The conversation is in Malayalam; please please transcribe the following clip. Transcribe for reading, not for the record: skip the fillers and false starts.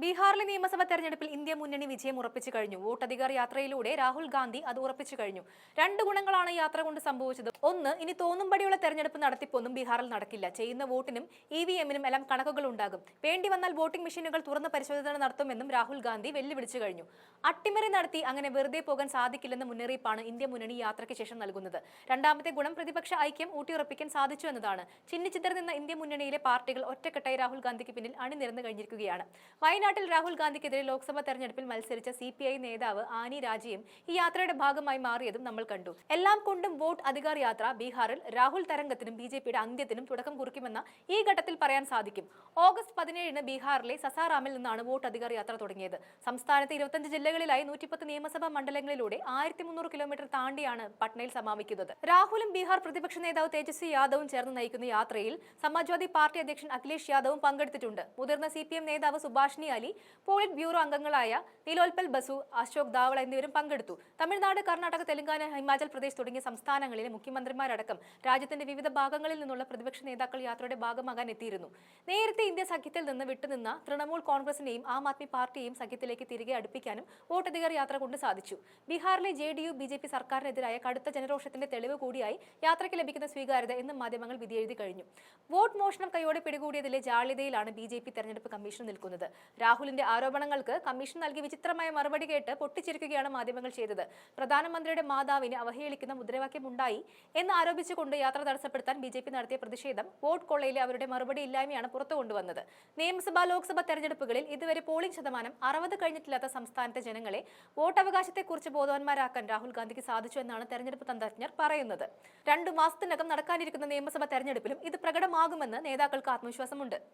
ബീഹാറിലെ നിയമസഭാ തെരഞ്ഞെടുപ്പിൽ ഇന്ത്യ മുന്നണി വിജയം ഉറപ്പിച്ചു കഴിഞ്ഞു. വോട്ടധികാർ യാത്രയിലൂടെ രാഹുൽ ഗാന്ധി അത് ഉറപ്പിച്ചു കഴിഞ്ഞു. രണ്ട് ഗുണങ്ങളാണ് യാത്ര കൊണ്ട് സംഭവിച്ചത്. ഒന്ന്, ഇനി തോന്നുംപടിയുള്ള തെരഞ്ഞെടുപ്പ് നടത്തിപ്പൊന്നും ബീഹാറിൽ നടക്കില്ല. ചെയ്യുന്ന വോട്ടിനും EVM-നും എല്ലാം കണക്കുകൾ ഉണ്ടാകും. വേണ്ടി വന്നാൽ വോട്ടിംഗ് മെഷീനുകൾ തുറന്ന് പരിശോധന നടത്തുമെന്നും രാഹുൽ ഗാന്ധി വെല്ലുവിളിച്ചു കഴിഞ്ഞു. അട്ടിമറി നടത്തി അങ്ങനെ വെറുതെ പോകാൻ സാധിക്കില്ലെന്ന മുന്നറിയിപ്പാണ് ഇന്ത്യ മുന്നണി യാത്രയ്ക്ക് ശേഷം നൽകുന്നത്. രണ്ടാമത്തെ ഗുണം പ്രതിപക്ഷ ഐക്യം ഊട്ടിയുറപ്പിക്കാൻ സാധിച്ചു എന്നതാണ്. ചിന്നിച്ചിതറി നിന്ന ഇന്ത്യ മുന്നണിയിലെ പാർട്ടികൾ ഒറ്റക്കെട്ടായി രാഹുൽ ഗാന്ധിക്ക് പിന്നിൽ അണിനിരന്നു കഴിഞ്ഞിരിക്കുകയാണ്. വയനാട്ടിൽ രാഹുൽ ഗാന്ധിക്കെതിരെ ലോക്സഭാ തെരഞ്ഞെടുപ്പിൽ മത്സരിച്ച CPI നേതാവ് ആനി രാജയും ഈ യാത്രയുടെ ഭാഗമായി മാറിയതും നമ്മൾ കണ്ടു. എല്ലാം കൊണ്ടും വോട്ട് അധികാർ യാത്ര ബീഹാറിൽ രാഹുൽ തരംഗത്തിനും BJPയുടെ അന്ത്യത്തിനും തുടക്കം കുറിക്കുമെന്ന ഈ ഘട്ടത്തിൽ പറയാൻ സാധിക്കും. ഓഗസ്റ്റ് 17-ന് ബീഹാറിലെ സസാറാമിൽ നിന്നാണ് വോട്ട് അധികാർ യാത്ര തുടങ്ങിയത്. സംസ്ഥാനത്തെ 25 ജില്ലകളിലായി 110 നിയമസഭാ മണ്ഡലങ്ങളിലൂടെ 1300 കിലോമീറ്റർ താണ്ടിയാണ് പട്നയിൽ സമാപിക്കുന്നത്. രാഹുലും ബീഹാർ പ്രതിപക്ഷ നേതാവ് തേജസ്വി യാദവും ചേർന്ന് നയിക്കുന്ന യാത്രയിൽ സമാജ്വാദി പാർട്ടി അധ്യക്ഷൻ അഖിലേഷ് യാദവും പങ്കെടുത്തിട്ടുണ്ട്. മുതിർന്ന CPM നേതാവ് സുഭാഷിണി അലി, പോളിറ്റ് ബ്യൂറോ അംഗങ്ങളായ നിലോൽപൽ ബസു, അശോക് ധാവള എന്നിവരും പങ്കെടുത്തു. തമിഴ്നാട്, കർണാടക, തെലങ്കാന, ഹിമാചൽ പ്രദേശ് തുടങ്ങിയ സംസ്ഥാനങ്ങളിലെ മുഖ്യമന്ത്രിമാരടക്കം രാജ്യത്തിന്റെ വിവിധ ഭാഗങ്ങളിൽ നിന്നുള്ള പ്രതിപക്ഷ നേതാക്കൾ യാത്രയുടെ ഭാഗമാകാൻ എത്തിയിരുന്നു. നേരത്തെ ഇന്ത്യ സഖ്യത്തിൽ നിന്ന് വിട്ടുനിന്ന തൃണമൂൽ കോൺഗ്രസിനെയും ആം ആദ്മി പാർട്ടിയെയും സഖ്യത്തിലേക്ക് തിരികെ അടുപ്പിക്കാനും വോട്ടധികാർ യാത്ര കൊണ്ട് സാധിച്ചു. ബീഹാറിലെ JDU BJP സർക്കാരിനെതിരായ കടുത്ത ജനരോഷത്തിന്റെ തെളിവ് കൂടിയായി യാത്രയ്ക്ക് ലഭിക്കുന്ന സ്വീകാര്യത എന്നും മാധ്യമങ്ങൾ വിധിയെഴുതി കഴിഞ്ഞു. വോട്ട് മോഷണം കൈയോടെ പിടികൂടിയതിലെ ജാള്യതയിലാണ് BJP തെരഞ്ഞെടുപ്പ് കമ്മീഷൻ നിൽക്കുന്നത്. രാഹുലിന്റെ ആരോപണങ്ങൾക്ക് കമ്മീഷൻ നൽകിയ വിചിത്രമായ മറുപടി കേട്ട് പൊട്ടിച്ചിരിക്കുകയാണ് മാധ്യമങ്ങൾ ചെയ്തത്. പ്രധാനമന്ത്രിയുടെ മാതാവിനെ അവഹേളിക്കുന്ന മുദ്രാവാക്യമുണ്ടായി എന്ന് ആരോപിച്ചുകൊണ്ട് യാത്ര തടസ്സപ്പെടുത്താൻ BJP നടത്തിയ പ്രതിഷേധം വോട്ട് കൊള്ളയിലെ അവരുടെ മറുപടി ഇല്ലായ്മയാണ് പുറത്തു കൊണ്ടുവന്നത്. നിയമസഭാ ലോക്സഭാ തെരഞ്ഞെടുപ്പുകളിൽ ഇതുവരെ പോളിംഗ് ശതമാനം 60 കഴിഞ്ഞിട്ടില്ലാത്ത സംസ്ഥാനത്തെ ജനങ്ങളെ വോട്ടവകാശത്തെക്കുറിച്ച് ബോധവാന്മാരാക്കാൻ രാഹുൽ ഗാന്ധിക്ക് സാധിച്ചു എന്നാണ് തെരഞ്ഞെടുപ്പ് തന്ത്രജ്ഞർ പറയുന്നത്. 2 മാസത്തിനകം നടക്കാനിരിക്കുന്ന നിയമസഭാ തെരഞ്ഞെടുപ്പിലും ഇത് പ്രകടമാകുമെന്ന് നേതാക്കൾക്ക് ആത്മവിശ്വാസമുണ്ട്.